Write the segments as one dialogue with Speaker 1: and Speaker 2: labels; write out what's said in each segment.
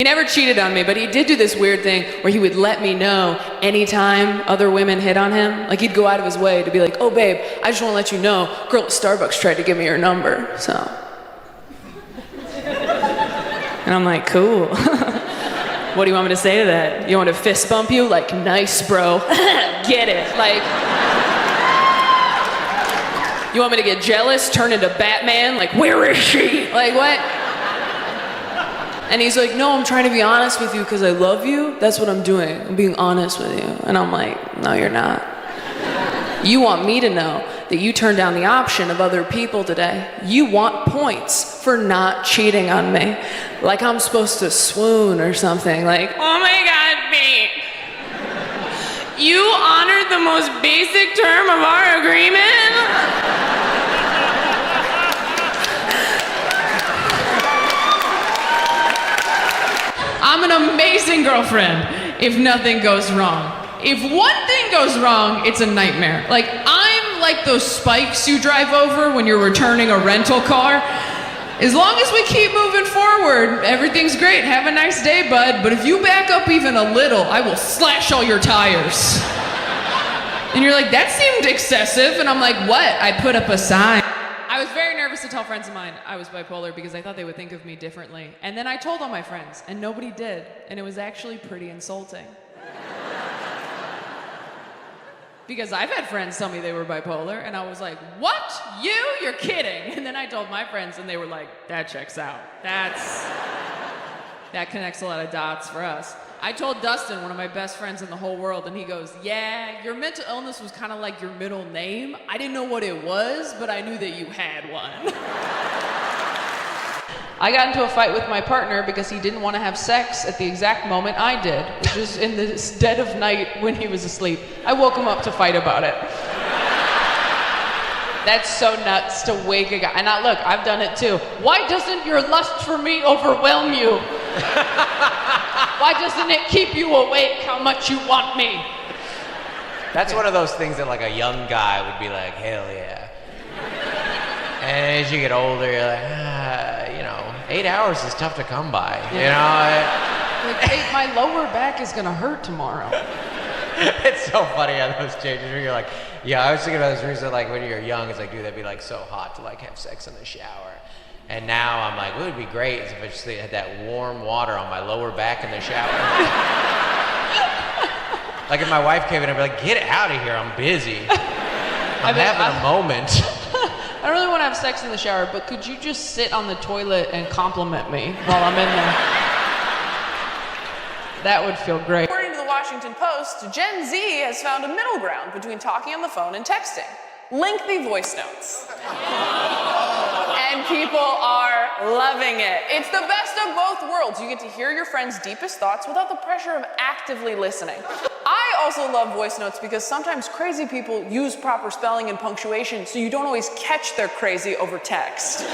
Speaker 1: He never cheated on me, but he did do this weird thing where he would let me know anytime other women hit on him. Like, he'd go out of his way to be like, oh, babe, I just want to let you know, girl at Starbucks tried to give me your number, so. And I'm like, cool. What do you want me to say to that? You want me to fist bump you? Like, nice, bro. Get it. Like, you want me to get jealous, turn into Batman? Like, where is she? Like, what? And he's like, no, I'm trying to be honest with you because I love you. That's what I'm doing. I'm being honest with you. And I'm like, no, you're not. You want me to know that you turned down the option of other people today. You want points for not cheating on me. Like I'm supposed to swoon or something. Like, oh my God, babe. You honored the most basic term of our agreement? I'm an amazing girlfriend if nothing goes wrong. If one thing goes wrong, it's a nightmare. Like, I'm like those spikes you drive over when you're returning a rental car. As long as we keep moving forward, everything's great. Have a nice day, bud. But if you back up even a little, I will slash all your tires. And you're like, that seemed excessive. And I'm like, what? I put up a sign. I was very nervous to tell friends of mine I was bipolar because I thought they would think of me differently. And then I told all my friends, and nobody did. And it was actually pretty insulting. Because I've had friends tell me they were bipolar, and I was like, what? You? You're kidding. And then I told my friends, and they were like, that checks out. That connects a lot of dots for us. I told Dustin, one of my best friends in the whole world, and he goes, yeah, your mental illness was kind of like your middle name. I didn't know what it was, but I knew that you had one. I got into a fight with my partner because he didn't want to have sex at the exact moment I did, which was in the dead of night when he was asleep. I woke him up to fight about it. That's so nuts to wake a guy. And look, I've done it too. Why doesn't your lust for me overwhelm you? Why doesn't it keep you awake how much you want me?
Speaker 2: That's one of those things that like a young guy would be like, hell yeah. And as you get older, you're like, 8 hours is tough to come by.
Speaker 1: Yeah.
Speaker 2: You know?
Speaker 1: Like, hey, my lower back is gonna hurt tomorrow.
Speaker 2: It's so funny how those changes where you're like, yeah, I was thinking about this recently, like when you're young, it's like, dude, that'd be like so hot to like have sex in the shower. And now I'm like, what would be great is if I just had that warm water on my lower back in the shower. Like if my wife came in, I'd be like, get out of here, I'm busy. I'm having a moment.
Speaker 1: I don't really want to have sex in the shower, but could you just sit on the toilet and compliment me while I'm in there? That would feel great. According to the Washington Post, Gen Z has found a middle ground between talking on the phone and texting. Lengthy voice notes. And people are loving it. It's the best of both worlds. You get to hear your friend's deepest thoughts without the pressure of actively listening. I also love voice notes because sometimes crazy people use proper spelling and punctuation, so you don't always catch they're crazy over text.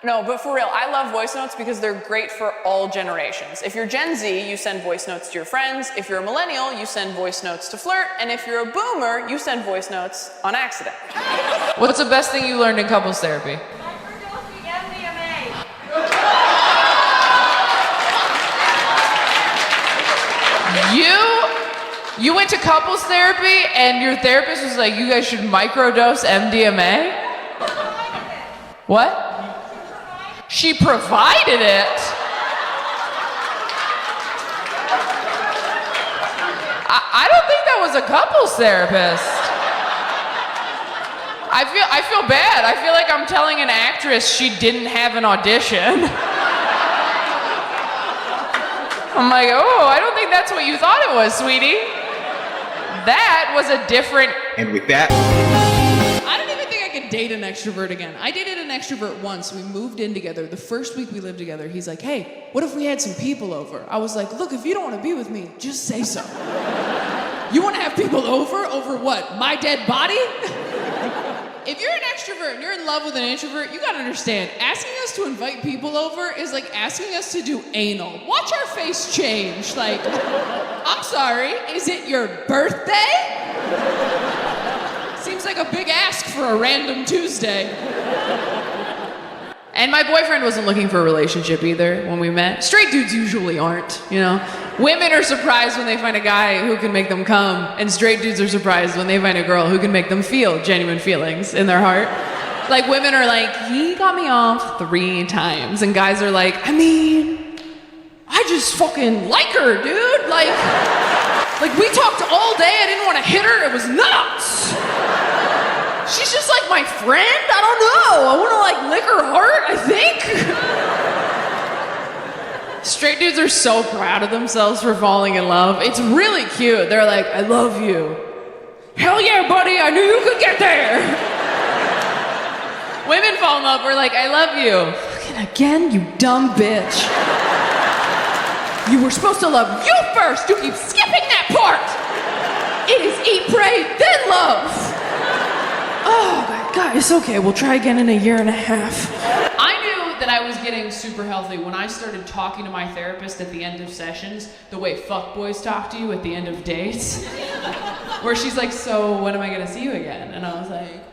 Speaker 1: No, but for real, I love voice notes because they're great for all generations. If you're Gen Z, you send voice notes to your friends. If you're a millennial, you send voice notes to flirt. And if you're a boomer, you send voice notes on accident. What's the best thing you learned in couples therapy?
Speaker 3: Microdosing MDMA.
Speaker 1: You went to couples therapy and your therapist was like, you guys should microdose MDMA? What? She provided it. I don't think that was a couples therapist. I feel bad. I feel like I'm telling an actress she didn't have an audition. I'm like, oh, I don't think that's what you thought it was, sweetie. That was a different...
Speaker 4: And with that...
Speaker 1: I don't even think I could date an extrovert again. I dated an extrovert once. We moved in together. The first week we lived together, he's like, hey, what if we had some people over? I was like, look, if you don't want to be with me, just say so. You want to have people over? Over what? My dead body? If you're an extrovert and you're in love with an introvert, you gotta understand, asking us to invite people over is like asking us to do anal. Watch our face change. Like, I'm sorry, is it your birthday? Seems like a big ask for a random Tuesday. And my boyfriend wasn't looking for a relationship either when we met. Straight dudes usually aren't, you know? Women are surprised when they find a guy who can make them come, and straight dudes are surprised when they find a girl who can make them feel genuine feelings in their heart. Like, women are like, he got me off 3 times, and guys are like, I mean, I just fucking like her, dude. Like we talked all day, I didn't want to hit her, it was nuts. She's just like my friend? I don't know. I want to like lick her heart, I think. Straight dudes are so proud of themselves for falling in love. It's really cute. They're like, I love you. Hell yeah, buddy, I knew you could get there. Women fall in love, we're like, I love you. Fucking again, you dumb bitch. You were supposed to love you first. You keep skipping that part. It is eat, pray, then love. Oh, my God, it's okay. We'll try again in a year and a half. I knew that I was getting super healthy when I started talking to my therapist at the end of sessions the way fuckboys talk to you at the end of dates. Where she's like, so when am I going to see you again? And I was like,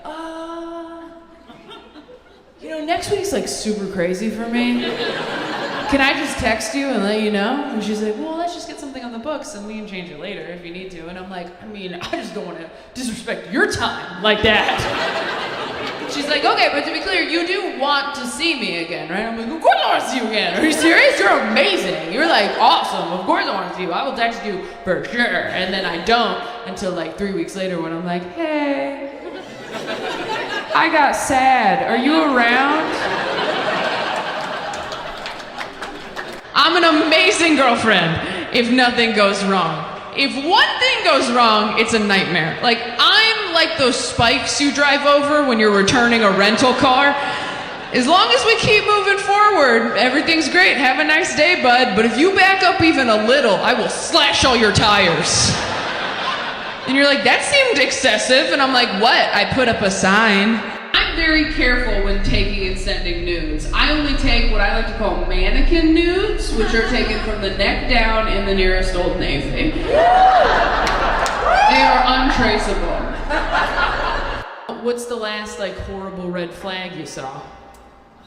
Speaker 1: you know, next week's like super crazy for me. Can I just text you and let you know? And she's like, well, let's just get something on the books and we can change it later if you need to. And I'm like, I mean, I just don't want to disrespect your time like that. She's like, okay, but to be clear, you do want to see me again, right? I'm like, of course I want to see you again. Are you serious? You're amazing. You're like awesome. Of course I want to see you. I will text you for sure. And then I don't until like 3 weeks later when I'm like, hey, I got sad. Are you around? I'm an amazing girlfriend if nothing goes wrong. If one thing goes wrong, it's a nightmare. Like, I'm like those spikes you drive over when you're returning a rental car. As long as we keep moving forward, everything's great. Have a nice day, bud. But if you back up even a little, I will slash all your tires. And you're like, that seemed excessive. And I'm like, what? I put up a sign. I'm very careful when taking and sending nudes. I only take what I like to call mannequin nudes, which are taken from the neck down in the nearest Old Navy. They are untraceable. What's the last like horrible red flag you saw?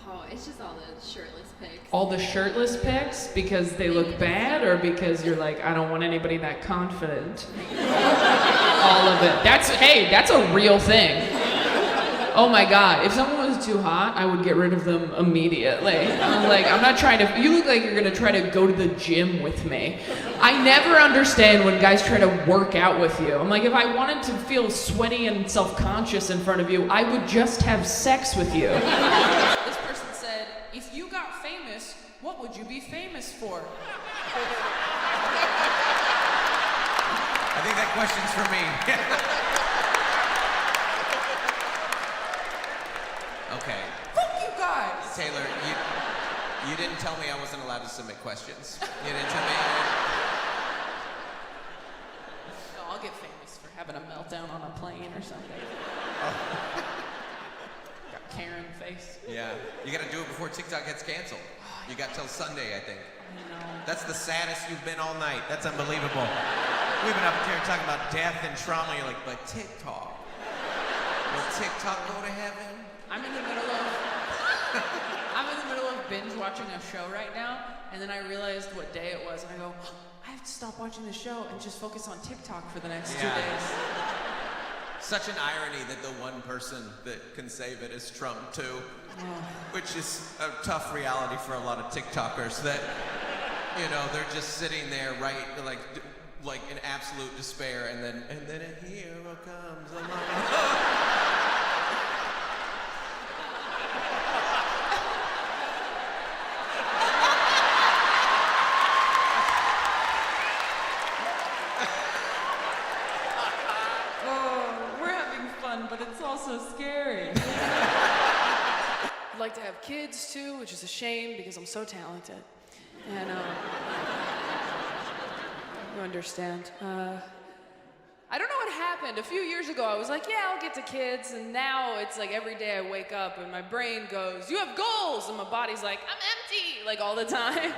Speaker 3: Oh, it's just all the shirtless pics.
Speaker 1: All the shirtless pics because they look bad, or because you're like, I don't want anybody that confident? All of it. That's a real thing. Oh my God, if someone was too hot, I would get rid of them immediately. I'm like, I'm not trying to, you look like you're gonna try to go to the gym with me. I never understand when guys try to work out with you. I'm like, if I wanted to feel sweaty and self-conscious in front of you, I would just have sex with you. This person said, if you got famous, what would you be famous for?
Speaker 4: I think that question's for me. Okay.
Speaker 1: Fuck you guys!
Speaker 4: Taylor, you didn't tell me I wasn't allowed to submit questions. You didn't tell me.
Speaker 1: No, I'll get famous for having a meltdown on a plane or something.
Speaker 4: Oh.
Speaker 1: Got Karen face.
Speaker 4: Yeah. You gotta do it before TikTok gets canceled. You got till Sunday, I think.
Speaker 1: I know.
Speaker 4: That's the saddest you've been all night. That's unbelievable. We've been up here talking about death and trauma. You're like, but TikTok. Will TikTok go to heaven?
Speaker 1: I'm in the middle of binge watching a show right now, and then I realized what day it was, and I go, I have to stop watching the show and just focus on TikTok for the next 2 days.
Speaker 4: Such an irony that the one person that can save it is Trump too, which is a tough reality for a lot of TikTokers that, you know, they're just sitting there, right, like in absolute despair, and then a hero comes along.
Speaker 1: But it's also scary. I'd like to have kids too, which is a shame because I'm so talented. And you understand. I don't know what happened. A few years ago I was like, yeah, I'll get to kids, and now it's like every day I wake up and my brain goes, you have goals, and my body's like, I'm empty, like all the time.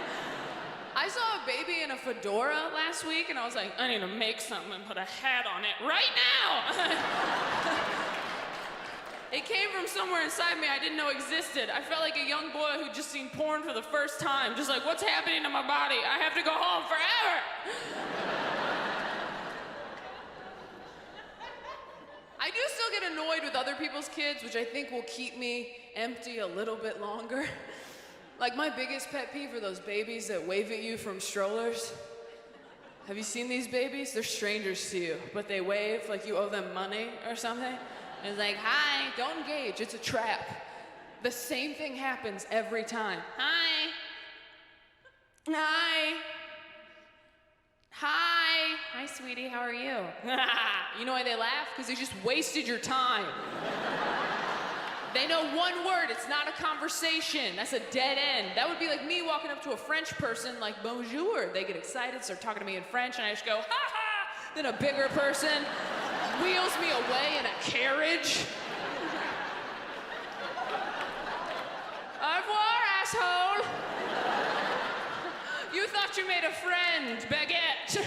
Speaker 1: I saw a baby in a fedora last week, and I was like, I need to make something and put a hat on it right now. It came from somewhere inside me I didn't know existed. I felt like a young boy who'd just seen porn for the first time. Just like, what's happening to my body? I have to go home forever. I do still get annoyed with other people's kids, which I think will keep me empty a little bit longer. Like, my biggest pet peeve are those babies that wave at you from strollers. Have you seen these babies? They're strangers to you, but they wave like you owe them money or something. And it's like, hi, don't engage, it's a trap. The same thing happens every time. Hi. Hi. Hi. Hi, sweetie, how are you? You know why they laugh? Because they just wasted your time. They know one word, it's not a conversation. That's a dead end. That would be like me walking up to a French person like, bonjour. They get excited, start talking to me in French, and I just go, ha ha. Then a bigger person wheels me away in a carriage. Au revoir, asshole. You thought you made a friend, baguette.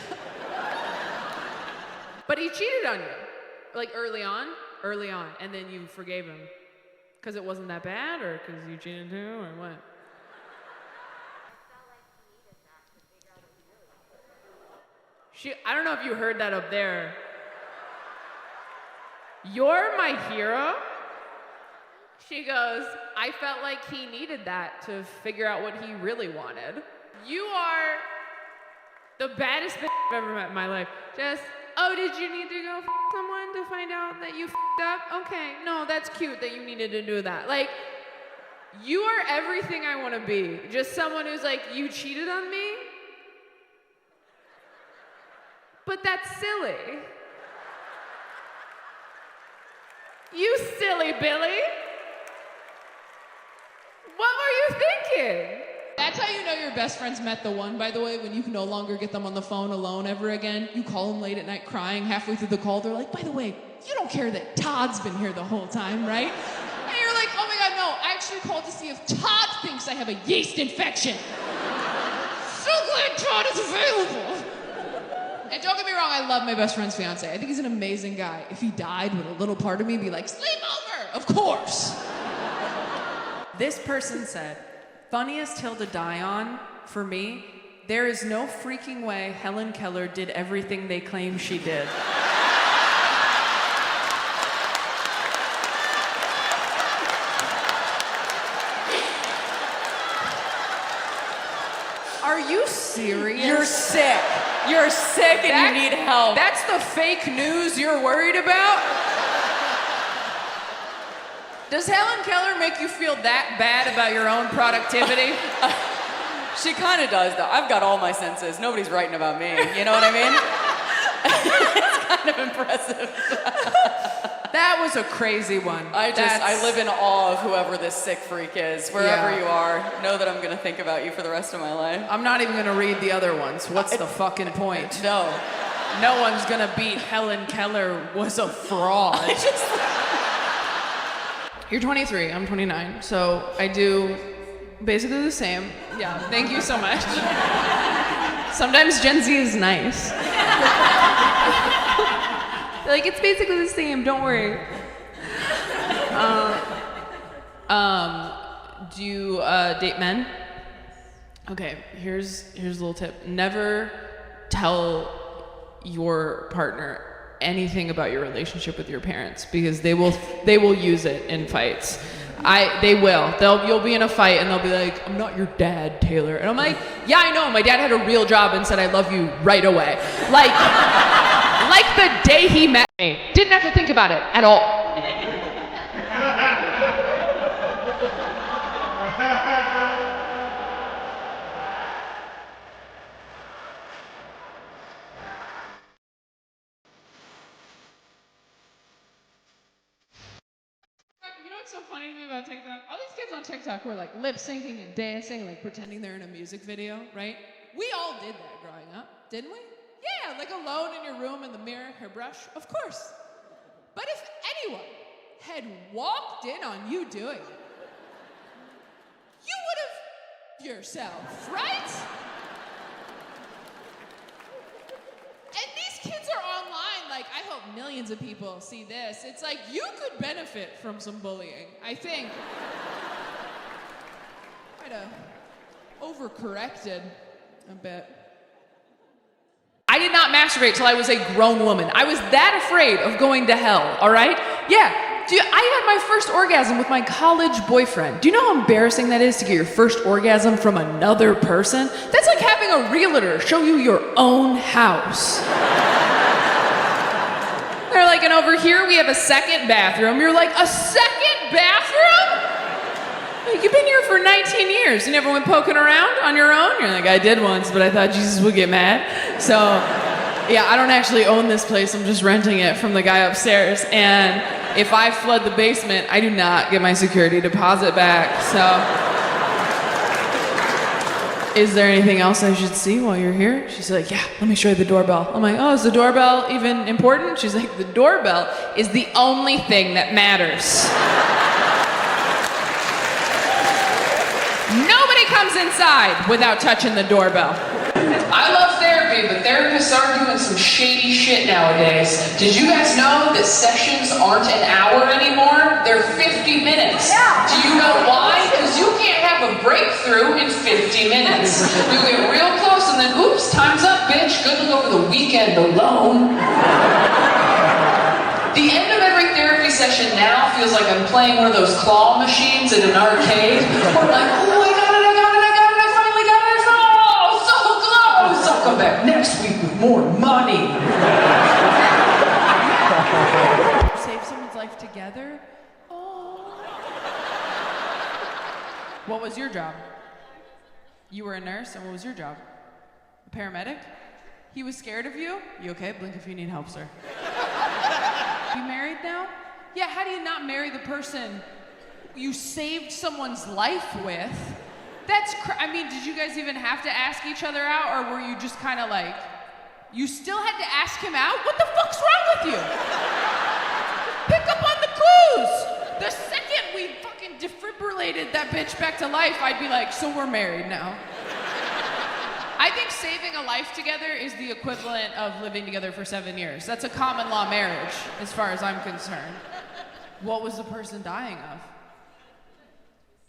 Speaker 1: But he cheated on you, like early on, and then you forgave him. Because it wasn't that bad, or because you cheated too, or what? I don't know if you heard that up there. You're my hero? She goes, I felt like he needed that to figure out what he really wanted. You are the baddest bitch I've ever met in my life. Just, oh, did you need to go f someone to find out that you f***ed up? Okay, no, that's cute that you needed to do that. Like, you are everything I want to be. Just someone who's like, you cheated on me? But that's silly. You silly Billy. What were you thinking? That's how you know your best friends met the one, by the way, when you can no longer get them on the phone alone ever again. You call them late at night crying, halfway through the call, they're like, by the way, you don't care that Todd's been here the whole time, right? And you're like, oh my God, no, I actually called to see if Todd thinks I have a yeast infection. So glad Todd is available. And don't get me wrong, I love my best friend's fiance. I think he's an amazing guy. If he died, would a little part of me be like, sleep over? Of course. This person said, funniest hill to die on, for me, there is no freaking way Helen Keller did everything they claim she did. Are you serious?
Speaker 5: You're sick. You're sick and you need help.
Speaker 1: That's the fake news you're worried about? Does Helen Keller make you feel that bad about your own productivity?
Speaker 5: She kind of does, though. I've got all my senses. Nobody's writing about me. You know what I mean? It's kind of impressive.
Speaker 1: That was a crazy one.
Speaker 5: I live in awe of whoever this sick freak is. Wherever you are, know that I'm going to think about you for the rest of my life.
Speaker 1: I'm not even going to read the other ones. What's the fucking point?
Speaker 5: No.
Speaker 1: No one's going to beat Helen Keller was a fraud. You're 23, I'm 29, so I do basically the same. Yeah, thank you so much. Sometimes Gen Z is nice. Like, it's basically the same, don't worry. Do you date men? Okay, here's a little tip. Never tell your partner anything about your relationship with your parents, because they will use it in fights. You'll be in a fight and they'll be like, I'm not your dad, Taylor. And I'm like, yeah, I know, my dad had a real job and said I love you right away. Like the day he met me. Didn't have to think about it at all. You know what's so funny to me about TikTok? All these kids on TikTok were like lip syncing and dancing, like pretending they're in a music video, right? We all did that growing up, didn't we? Yeah, like alone in your room in the mirror, hairbrush, of course. But if anyone had walked in on you doing it, you would have yourself, right? And these kids are online like, I hope millions of people see this. It's like, you could benefit from some bullying, I think. Might have overcorrected a bit. I did not masturbate till I was a grown woman. I was that afraid of going to hell, all right? Yeah. I had my first orgasm with my college boyfriend. Do you know how embarrassing that is to get your first orgasm from another person? That's like having a realtor show you your own house. They're like, and over here we have a second bathroom. You're like, a second bathroom? Like, you've been here for 19 years. You never went poking around on your own? You're like, I did once, but I thought Jesus would get mad. So, yeah, I don't actually own this place. I'm just renting it from the guy upstairs. And if I flood the basement, I do not get my security deposit back. So, is there anything else I should see while you're here? She's like, yeah, let me show you the doorbell. I'm like, oh, is the doorbell even important? She's like, the doorbell is the only thing that matters. Nobody comes inside without touching the doorbell. I love therapy, but therapists are doing some shady shit nowadays. Did you guys know that sessions aren't an hour anymore? They're 50 minutes. Yeah. Do you know why? Because you can't have a breakthrough in 50 minutes. You get real close and then, oops, time's up, bitch. Good luck over the weekend alone. The end of every therapy session now feels like I'm playing one of those claw machines in an arcade. Or like, oh, I got it, I finally got it, oh, so close! I'll come back next week with more money. Save someone's life together? Oh. What was your job? You were a nurse, and what was your job? A paramedic? He was scared of you? You okay? Blink if you need help, sir. You married now? Yeah, how do you not marry the person you saved someone's life with? I mean, did you guys even have to ask each other out, or were you just kind of like, you still had to ask him out? What the fuck's wrong with you? Pick up on the clues! The second we fucking defibrillated that bitch back to life, I'd be like, so we're married now. I think saving a life together is the equivalent of living together for 7 years. That's a common law marriage, as far as I'm concerned. What was the person dying of?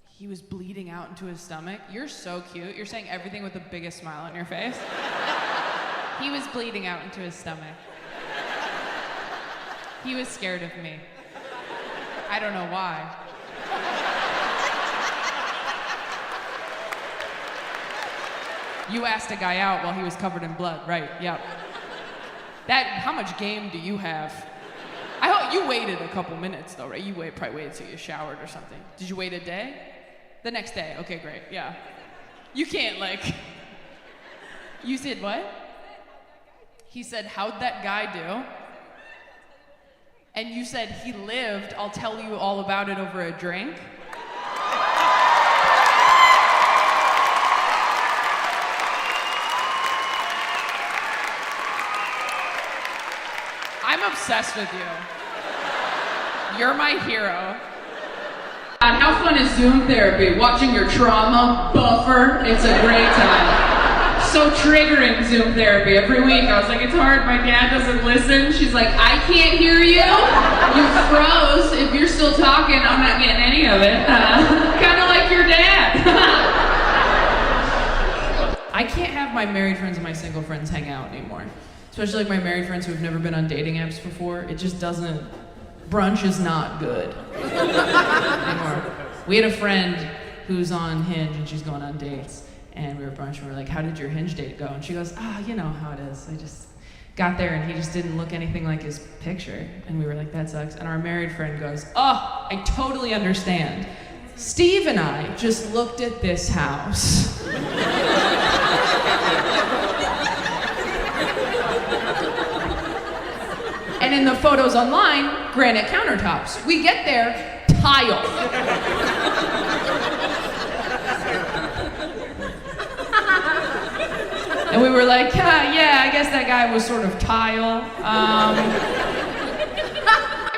Speaker 1: He was bleeding out into his stomach. You're so cute. You're saying everything with the biggest smile on your face. He was bleeding out into his stomach. He was scared of me. I don't know why. You asked a guy out while he was covered in blood, right? Yep. How much game do you have? I hope you waited a couple minutes though, right? You probably waited till you showered or something. Did you wait a day? The next day, okay, great, yeah. You can't you said what? He said, how'd that guy do? And you said, he lived, I'll tell you all about it over a drink. I'm obsessed with you. You're my hero. And how fun is Zoom therapy? Watching your trauma buffer. It's a great time. So triggering, Zoom therapy. Every week I was like, it's hard, my dad doesn't listen. She's like, I can't hear you. You froze. If you're still talking, I'm not getting any of it. Kind of like your dad. I can't have my married friends and my single friends hang out anymore. Especially like my married friends who have never been on dating apps before. It just doesn't, brunch is not good anymore. We had a friend who's on Hinge and she's going on dates. And we were at brunch and we were like, how did your Hinge date go? And she goes, you know how it is. I just got there and he just didn't look anything like his picture. And we were like, that sucks. And our married friend goes, oh, I totally understand. Steve and I just looked at this house. And in the photos online, granite countertops. We get there, tile. And we were like, yeah, I guess that guy was sort of tile. I've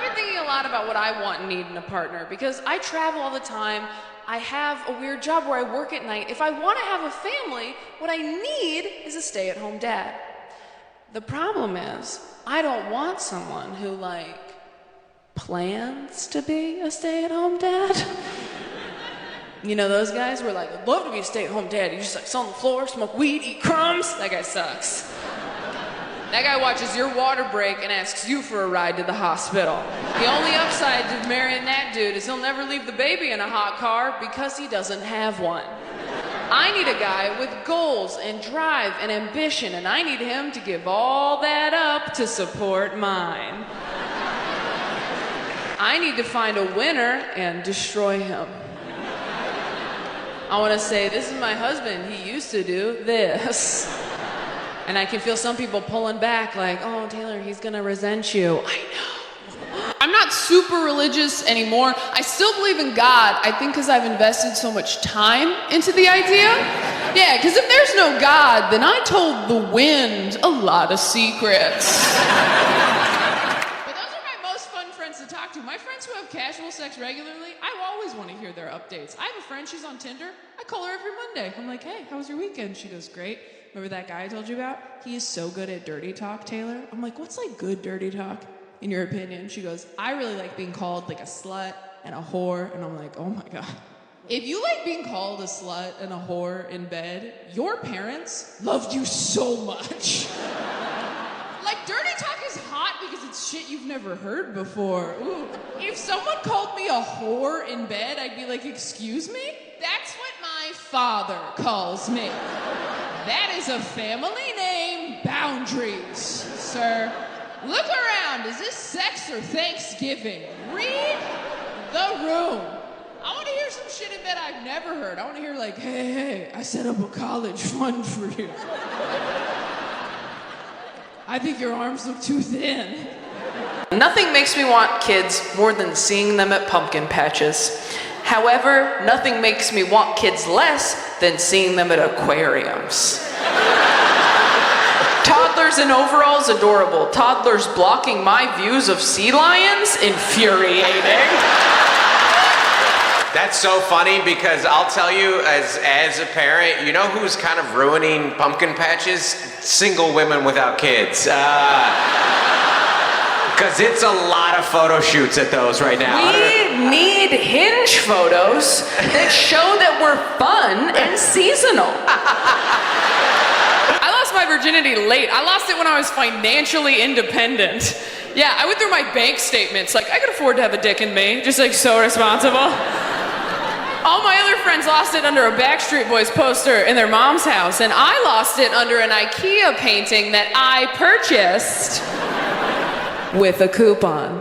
Speaker 1: been thinking a lot about what I want and need in a partner because I travel all the time. I have a weird job where I work at night. If I want to have a family, what I need is a stay-at-home dad. The problem is, I don't want someone who, like, plans to be a stay-at-home dad. You know those guys who are like, I'd love to be a stay-at-home dad. You just like sit on the floor, smoke weed, eat crumbs. That guy sucks. That guy watches your water break and asks you for a ride to the hospital. The only upside to marrying that dude is he'll never leave the baby in a hot car because he doesn't have one. I need a guy with goals and drive and ambition, and I need him to give all that up to support mine. I need to find a winner and destroy him. I want to say, this is my husband. He used to do this. And I can feel some people pulling back like, oh, Taylor, he's going to resent you. I know. I'm not super religious anymore. I still believe in God, I think because I've invested so much time into the idea. Yeah, because if there's no God, then I told the wind a lot of secrets. But those are my most fun friends to talk to. My friends who have casual sex regularly, I always want to hear their updates. I have a friend, she's on Tinder. I call her every Monday. I'm like, hey, how was your weekend? She goes, great. Remember that guy I told you about? He is so good at dirty talk, Taylor. I'm like, what's like good dirty talk, in your opinion? She goes, I really like being called like a slut and a whore. And I'm like, oh my God. If you like being called a slut and a whore in bed, your parents loved you so much. Like, dirty talk is hot because it's shit you've never heard before. Ooh. If someone called me a whore in bed, I'd be like, excuse me? That's what my father calls me. That is a family name. Boundaries, sir. Look around. Is this sex or Thanksgiving? Read the room. I want to hear some shit in bed I've never heard. I want to hear like, hey, I set up a college fund for you. I think your arms look too thin.
Speaker 6: Nothing makes me want kids more than seeing them at pumpkin patches. However, nothing makes me want kids less than seeing them at aquariums. Toddlers in overalls, adorable. Toddlers blocking my views of sea lions, infuriating.
Speaker 2: That's so funny because I'll tell you, as a parent, you know who's kind of ruining pumpkin patches? Single women without kids. Because it's a lot of photo shoots at those right now.
Speaker 6: We need Hinge photos that show that we're fun and seasonal.
Speaker 1: I lost my virginity late. I lost it when I was financially independent. Yeah, I went through my bank statements. Like, I could afford to have a dick in me. Just like so responsible. All my other friends lost it under a Backstreet Boys poster in their mom's house, and I lost it under an IKEA painting that I purchased with a coupon.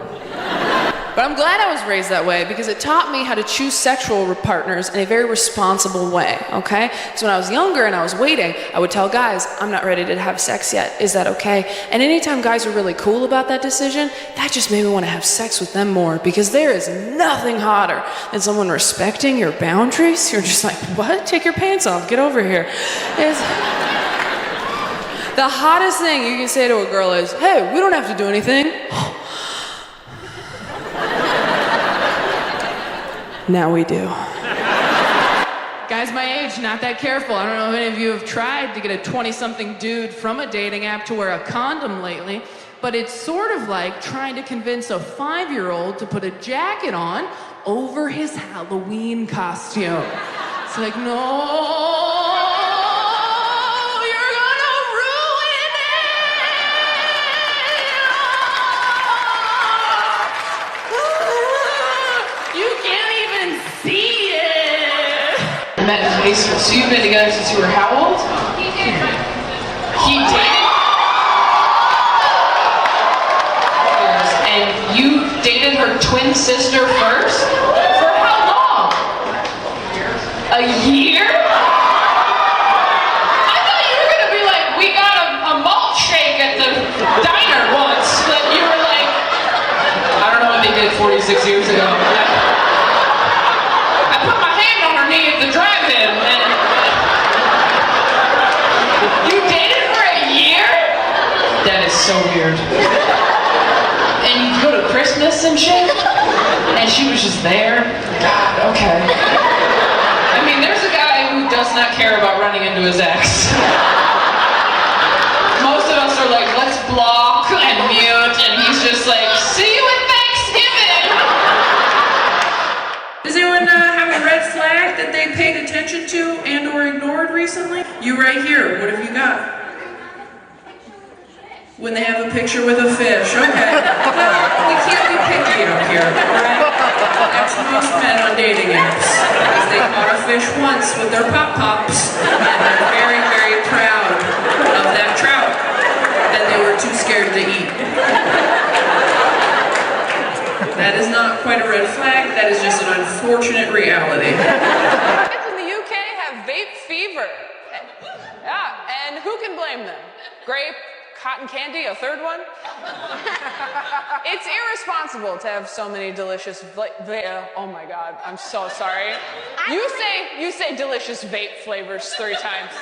Speaker 1: But I'm glad I was raised that way because it taught me how to choose sexual partners in a very responsible way, okay? So when I was younger and I was waiting, I would tell guys, I'm not ready to have sex yet. Is that okay? And anytime guys were really cool about that decision, that just made me want to have sex with them more because there is nothing hotter than someone respecting your boundaries. You're just like, what? Take your pants off. Get over here. The hottest thing you can say to a girl is, hey, we don't have to do anything. Now we do. Guys my age, not that careful. I don't know if any of you have tried to get a 20-something dude from a dating app to wear a condom lately, but it's sort of like trying to convince a 5-year-old to put a jacket on over his Halloween costume. It's like, no. Met in high school. So you've been together since you were how old? He dated. And you dated her twin sister first? For how long? A year? I thought you were gonna be like, we got a malt shake at the diner once. But you were like, I don't know what they did 46 years ago. I put my hand on her knee at the drive-in, and you dated for a year? That is so weird. And you go to Christmas and shit? And she was just there? God, okay. I mean, there's a guy who does not care about running into his ex. Most of us are like,
Speaker 6: attention to and or ignored recently? You right here, what have you got? When they have a picture with a fish, okay. We can't be picky up here, alright? That's most men on dating apps. Because they caught a fish once with their pop-pops, and they're very, very proud of that trout. And they were too scared to eat. That is not quite a red flag, that is just an unfortunate reality.
Speaker 7: Kids in the UK have vape fever. Yeah, and who can blame them? Grape, cotton candy, a third one? It's irresponsible to have so many delicious oh my god, I'm so sorry. You say delicious vape flavors 3 times.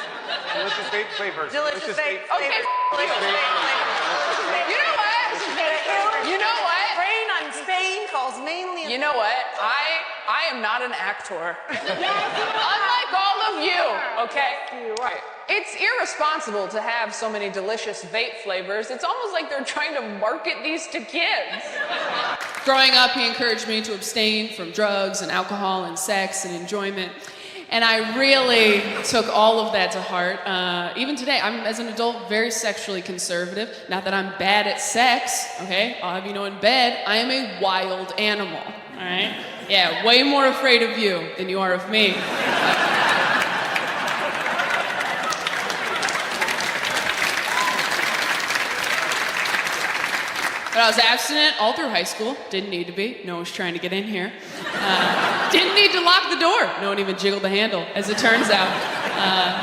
Speaker 8: Delicious vape flavors.
Speaker 7: Delicious vape Okay,
Speaker 8: Delicious vape flavors.
Speaker 7: you know what? You know what?
Speaker 9: Rain on Spain falls mainly.
Speaker 7: You know what? I am not an actor. Unlike all of you, okay? Right. It's irresponsible to have so many delicious vape flavors. It's almost like they're trying to market these to kids.
Speaker 1: Growing up, he encouraged me to abstain from drugs and alcohol and sex and enjoyment. And I really took all of that to heart. Even today, I'm, as an adult, very sexually conservative. Not that I'm bad at sex, okay? I'll have you know in bed, I am a wild animal, all right? Yeah, way more afraid of you than you are of me. But I was abstinent all through high school. Didn't need to be. No one was trying to get in here. Didn't need to lock the door. No one even jiggled the handle, as it turns out.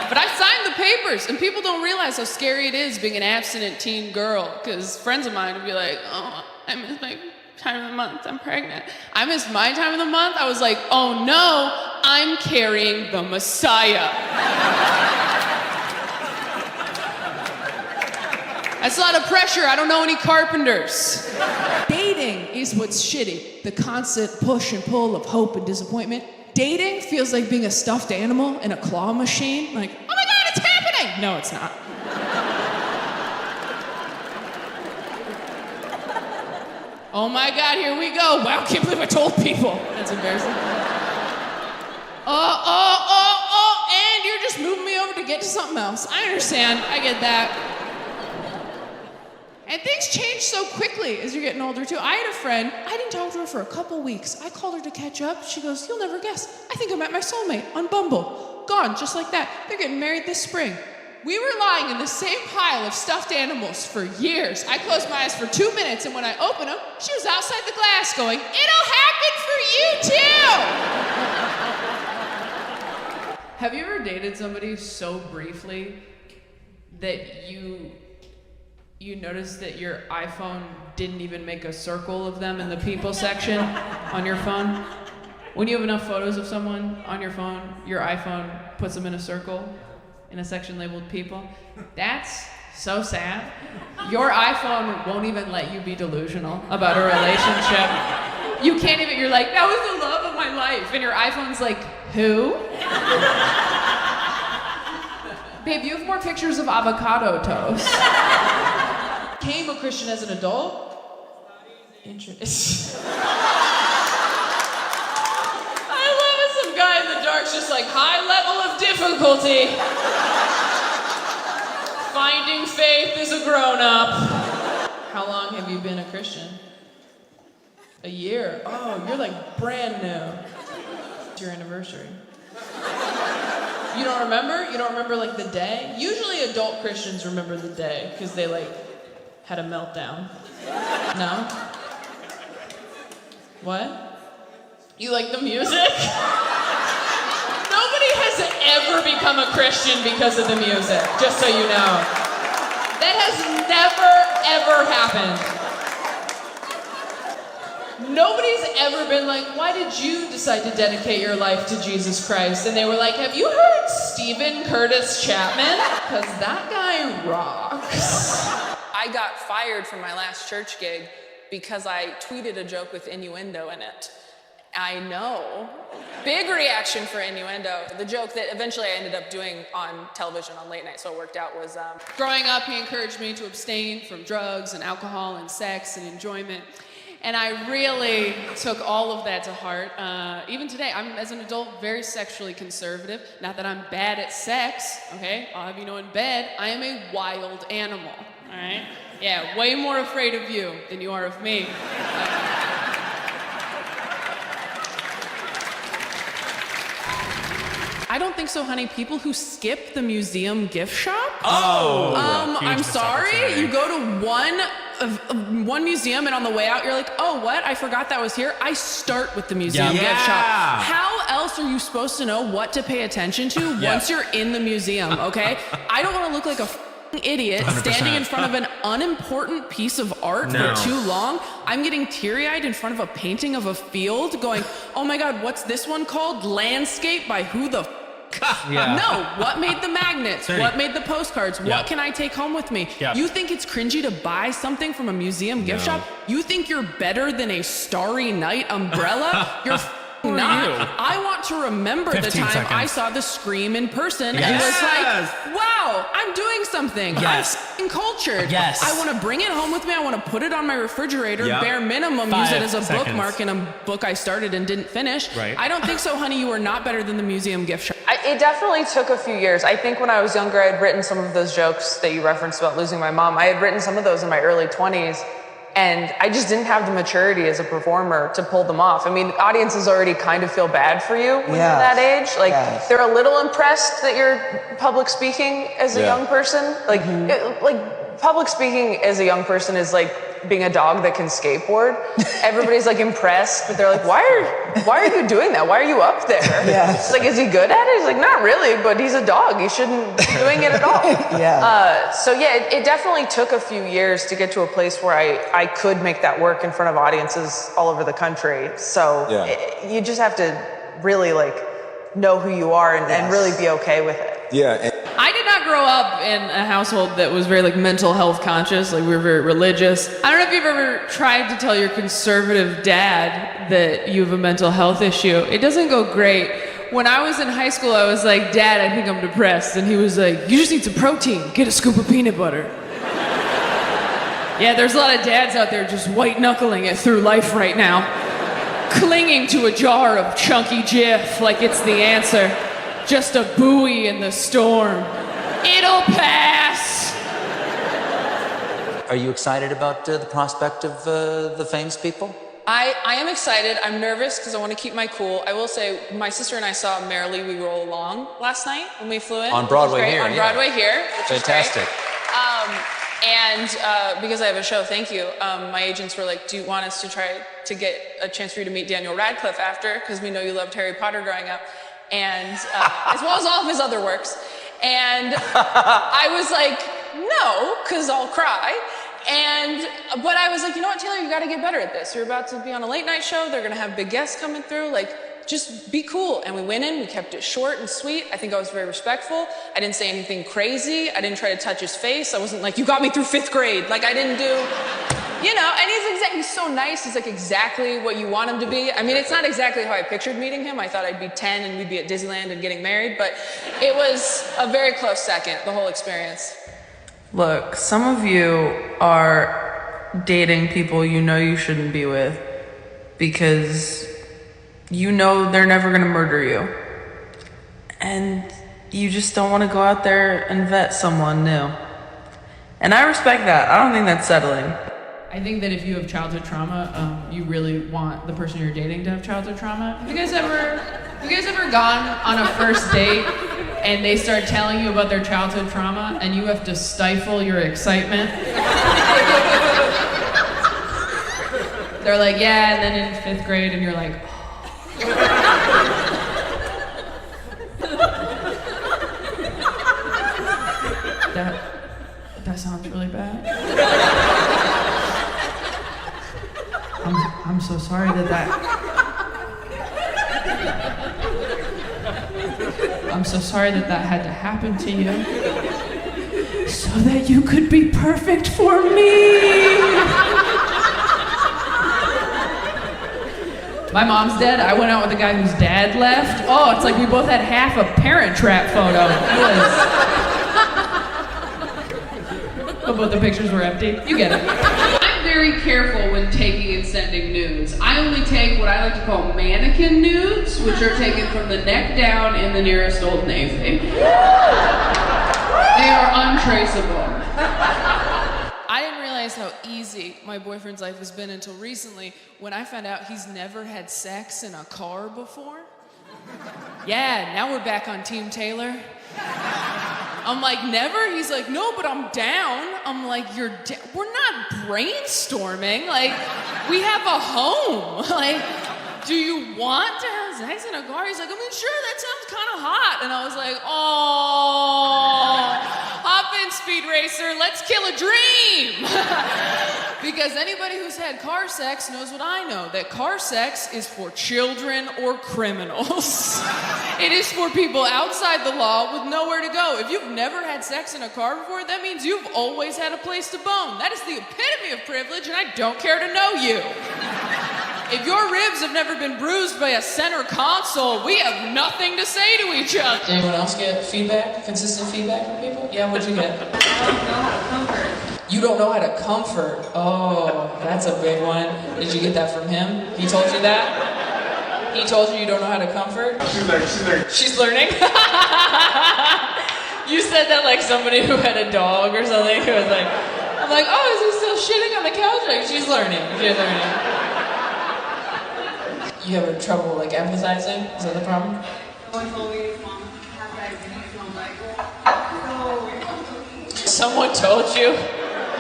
Speaker 1: But I signed the papers, and people don't realize how scary it is being an abstinent teen girl, because friends of mine would be like, oh, I missed my time of the month, I'm pregnant. I missed my time of the month. I was like, oh no, I'm carrying the Messiah. That's a lot of pressure. I don't know any carpenters. Dating is what's shitty. The constant push and pull of hope and disappointment. Dating feels like being a stuffed animal in a claw machine. Like, oh my God, it's happening! No, it's not. Oh my God, here we go. Wow, can't believe I told people. That's embarrassing. And you're just moving me over to get to something else. I understand. I get that. And things change so quickly as you're getting older, too. I had a friend, I didn't talk to her for a couple weeks. I called her to catch up. She goes, you'll never guess. I think I met my soulmate on Bumble. Gone, just like that. They're getting married this spring. We were lying in the same pile of stuffed animals for years. I closed my eyes for 2 minutes, and when I opened them, she was outside the glass going, it'll happen for you, too! Have you ever dated somebody so briefly that you noticed that your iPhone didn't even make a circle of them in the people section on your phone? When you have enough photos of someone on your phone, your iPhone puts them in a circle in a section labeled people. That's so sad. Your iPhone won't even let you be delusional about a relationship. You can't even, you're like, that was the love of my life. And your iPhone's like, who? Babe, you have more pictures of avocado toast. Became a Christian as an adult. Interesting. I love it. Some guy in the dark's just like, high level of difficulty. Finding faith as a grown-up. How long have you been a Christian? A year. Oh, you're like brand new. It's your anniversary. You don't remember? You don't remember like the day? Usually adult Christians remember the day because they like had a meltdown. No? What? You like the music? Nobody has ever become a Christian because of the music, just so you know. That has never, ever happened. Nobody's ever been like, why did you decide to dedicate your life to Jesus Christ? And they were like, have you heard Stephen Curtis Chapman? Because that guy rocks.
Speaker 7: I got fired from my last church gig because I tweeted a joke with innuendo in it. I know. Big reaction for innuendo. The joke that eventually I ended up doing on television on late night, so it worked out, was...
Speaker 1: Growing up, he encouraged me to abstain from drugs and alcohol and sex and enjoyment. And I really took all of that to heart. Even today, I'm, as an adult, very sexually conservative. Not that I'm bad at sex, okay? I'll have you know in bed, I am a wild animal, all right? Yeah, way more afraid of you than you are of me. I don't think so, honey. People who skip the museum gift shop. I'm sorry. You go to one museum, and on the way out, you're like, oh, what? I forgot that was here. I start with the museum gift shop. How else are you supposed to know what to pay attention to once you're in the museum? Okay. I don't want to look like a idiot
Speaker 10: 100%.
Speaker 1: standing in front of an unimportant piece of art for too long. I'm getting teary-eyed in front of a painting of a field going, oh my God, what's this one called? Landscape by who the No, what made the magnets? What made the postcards? What can I take home with me? You think it's cringy to buy something from a museum gift shop? You think you're better than a Starry Night umbrella? You're not. I want to remember the time I saw The Scream in person and was like, wow, I'm doing something. I'm cultured. I want to bring it home with me. I want to put it on my refrigerator. Bare minimum, use it as a bookmark in a book I started and didn't finish. I don't think so, honey. You are not better than the museum gift shop.
Speaker 7: It definitely took a few years. I think when I was younger, I had written some of those jokes that you referenced about losing my mom. I had written some of those in my early 20s. And I just didn't have the maturity as a performer to pull them off. I mean, audiences already kind of feel bad for you when you're that age. Like, they're a little impressed that you're public speaking as a young person. Like, public speaking as a young person is like being a dog that can skateboard. Everybody's like impressed, but they're like, why are you doing that? Why are you up there? It's like, is he good at it? He's like, not really, but he's a dog. He shouldn't be doing it at all. So it definitely took a few years to get to a place where I could make that work in front of audiences all over the country. So you just have to really like know who you are and really be okay with it.
Speaker 1: I did not grow up in a household that was very like mental health conscious. Like we were very religious. I don't know if you've ever tried to tell your conservative dad that you have a mental health issue. It doesn't go great. When I was in high school, I was like, Dad, I think I'm depressed. And he was like, you just need some protein. Get a scoop of peanut butter. Yeah, there's a lot of dads out there just white knuckling it through life right now. Clinging to a jar of chunky Jif like it's the answer. Just a buoy in the storm. It'll pass.
Speaker 11: Are you excited about the prospect of the famous people?
Speaker 7: I am excited. I'm nervous because I want to keep my cool. I will say, my sister and I saw Merrily We Roll Along last night when we flew in.
Speaker 11: On Broadway here.
Speaker 7: On Broadway here.
Speaker 11: Fantastic.
Speaker 7: And because I have a show, thank you, my agents were like, do you want us to try to get a chance for you to meet Daniel Radcliffe after? Because we know you loved Harry Potter growing up. And as well as all of his other works. And I was like, no, because I'll cry. But I was like, you know what, Taylor, you got to get better at this. You're about to be on a late night show. They're going to have big guests coming through. Like, just be cool. And we went in, we kept it short and sweet. I think I was very respectful. I didn't say anything crazy. I didn't try to touch his face. I wasn't like, you got me through 5th grade. Like, I didn't do, you know, and he's so nice. He's like exactly what you want him to be. I mean, it's not exactly how I pictured meeting him. I thought I'd be 10 and we'd be at Disneyland and getting married, but it was a very close second, the whole experience.
Speaker 6: Look, some of you are dating people you know you shouldn't be with because you know they're never going to murder you. And you just don't want to go out there and vet someone new. And I respect that. I don't think that's settling.
Speaker 1: I think that if you have childhood trauma, you really want the person you're dating to have childhood trauma. Have you guys ever gone on a first date and they start telling you about their childhood trauma and you have to stifle your excitement? They're like, yeah, and then in 5th grade, and you're like, oh. That sounds really bad. I'm so sorry I'm so sorry that had to happen to you. So that you could be perfect for me. My mom's dead. I went out with a guy whose dad left. Oh, it's like we both had half a Parent Trap photo. But both the pictures were empty. You get it. I'm very
Speaker 6: very careful when taking and sending nudes. I only take what I like to call mannequin nudes, which are taken from the neck down in the nearest Old Navy. They are untraceable.
Speaker 1: I didn't realize how easy my boyfriend's life has been until recently when I found out he's never had sex in a car before. Yeah, now we're back on Team Taylor. I'm like, never? He's like, no, but I'm down. I'm like, we're not brainstorming. Like, we have a home. Like, do you want to have sex in a car? He's like, I mean, sure, that sounds kind of hot. And I was like, oh, hop in, Speed Racer, let's kill a dream. Because anybody who's had car sex knows what I know, that car sex is for children or criminals. It is for people outside the law with nowhere to go. If you've never had sex in a car before, that means you've always had a place to bone. That is the epitome of privilege, and I don't care to know you. If your ribs have never been bruised by a center console, we have nothing to say to each other.
Speaker 6: Did anyone else get feedback, consistent feedback from people? Yeah, what'd you get?
Speaker 3: I don't know how to comfort.
Speaker 6: You don't know how to comfort. Oh, that's a big one. Did you get that from him? He told you that? He told you don't know how to comfort?
Speaker 8: She's learning.
Speaker 6: She's learning? You said that like somebody who had a dog or something who was like, I'm like, oh, is he still shitting on the couch? Like, she's learning. She's learning. You have trouble like empathizing? Is that the problem?
Speaker 3: Someone told me his mom has diabetes, and I'm like, no.
Speaker 6: Someone told you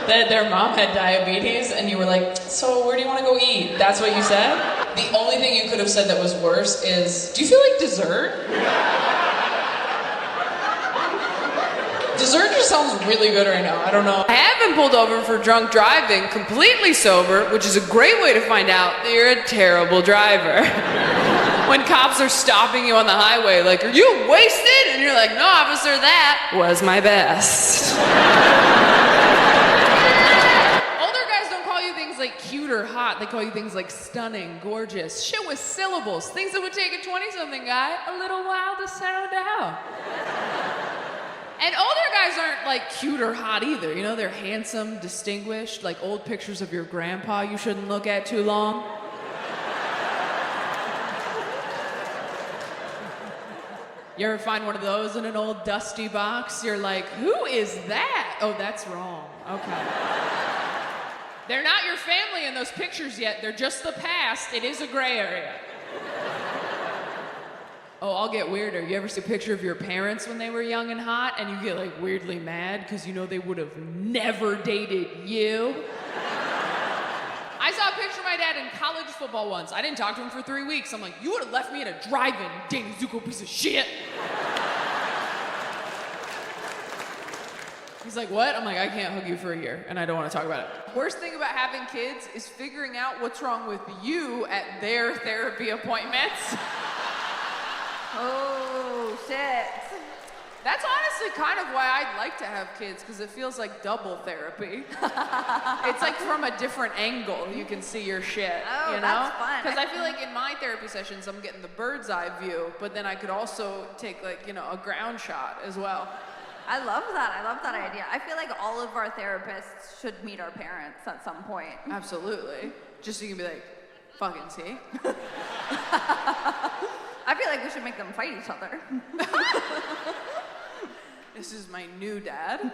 Speaker 6: that their mom had diabetes and you were like, so where do you want to go eat? That's what you said? The only thing you could have said that was worse is, do you feel like dessert? Dessert just sounds really good right now. I don't know.
Speaker 1: I have been pulled over for drunk driving, completely sober, which is a great way to find out that you're a terrible driver. When cops are stopping you on the highway, like, are you wasted? And you're like, no, officer, that was my best. Older guys don't call you things like cute or hot. They call you things like stunning, gorgeous, shit with syllables, things that would take a 20-something guy a little while to settle down. And older guys aren't like cute or hot either. You know, they're handsome, distinguished, like old pictures of your grandpa you shouldn't look at too long. You ever find one of those in an old dusty box? You're like, who is that? Oh, that's wrong. Okay. They're not your family in those pictures yet. They're just the past. It is a gray area. Oh, I'll get weirder. You ever see a picture of your parents when they were young and hot and you get like weirdly mad because you know they would have never dated you? I saw a picture of my dad in college football once. I didn't talk to him for 3 weeks. I'm like, you would have left me at a drive-in, Danny Zuko piece of shit. He's like, what? I'm like, I can't hug you for a year and I don't want to talk about it. Worst thing about having kids is figuring out what's wrong with you at their therapy appointments.
Speaker 3: Oh, shit.
Speaker 1: That's honestly kind of why I'd like to have kids, because it feels like double therapy. It's like from a different angle, you can see your shit,
Speaker 3: Oh,
Speaker 1: you know?
Speaker 3: that's fun.
Speaker 1: Because I feel like in my therapy sessions, I'm getting the bird's eye view, but then I could also take like, you know, a ground shot as well.
Speaker 3: I love that. I love that idea. I feel like all of our therapists should meet our parents at some point.
Speaker 1: Absolutely. Just so you can be like, fucking see?
Speaker 3: I feel like we should make them fight each other.
Speaker 1: This is my new dad.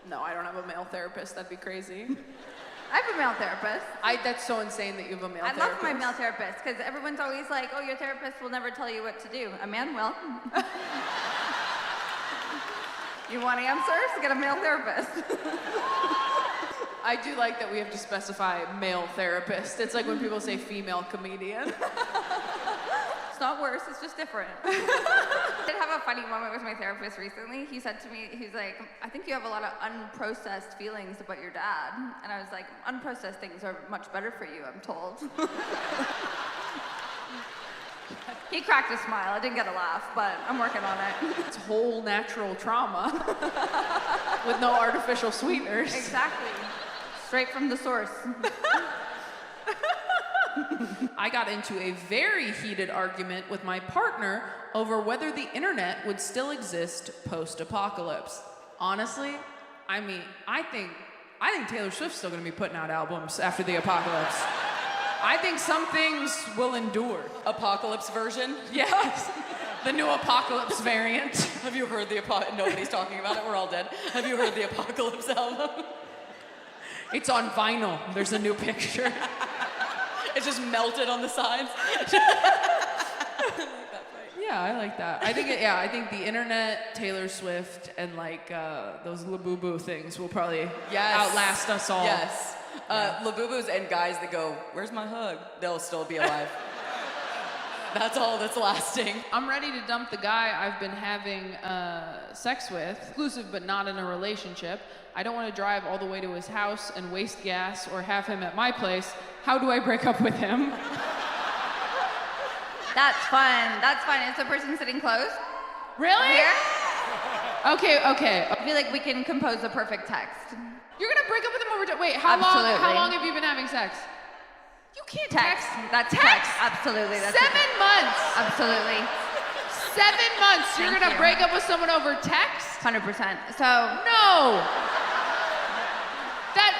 Speaker 1: No, I don't have a male therapist. That'd be crazy.
Speaker 3: I have a male therapist.
Speaker 1: That's so insane that you have a male
Speaker 3: I
Speaker 1: therapist.
Speaker 3: love my male therapist because everyone's always like, oh, your therapist will never tell you what to do. A man will. You want answers? Get a male therapist.
Speaker 1: I do like that we have to specify male therapist. It's like when people say female comedian.
Speaker 3: It's not worse, it's just different. I did have a funny moment with my therapist recently. He said to me, he's like, I think you have a lot of unprocessed feelings about your dad. And I was like, unprocessed things are much better for you, I'm told. He cracked a smile. I didn't get a laugh, but I'm working on it.
Speaker 1: It's whole natural trauma with no artificial sweeteners.
Speaker 3: Exactly. Straight from the source.
Speaker 1: I got into a very heated argument with my partner over whether the internet would still exist post-apocalypse. Honestly, I mean, I think I think Taylor Swift's still gonna be putting out albums after the apocalypse. I think some things will endure.
Speaker 5: Apocalypse version?
Speaker 1: Yes. The new apocalypse variant.
Speaker 5: Have you heard the nobody's talking about it, we're all dead. Have you heard the Apocalypse album?
Speaker 1: It's on vinyl. There's a new picture.
Speaker 5: It's just melted on the sides.
Speaker 1: Yeah, I like that. I think the internet, Taylor Swift, and like those Labubu things will probably outlast us all.
Speaker 5: Yes. Labubus and guys that go, "Where's my hug?" They'll still be alive. That's all that's lasting.
Speaker 1: I'm ready to dump the guy I've been having sex with, exclusive but not in a relationship. I don't want to drive all the way to his house and waste gas or have him at my place. How do I break up with him?
Speaker 3: That's fun. That's fun. Is the person sitting close?
Speaker 1: Really?
Speaker 3: Here?
Speaker 1: Okay.
Speaker 3: I feel like we can compose a perfect text.
Speaker 1: You're gonna break up with him over wait, how long have you been having sex? You can't text.
Speaker 3: That's text. Absolutely. That's
Speaker 1: 7 months.
Speaker 3: Absolutely.
Speaker 1: 7 months. You're
Speaker 3: Thank
Speaker 1: gonna
Speaker 3: you.
Speaker 1: break up with someone over text?
Speaker 3: 100%. So
Speaker 1: No. That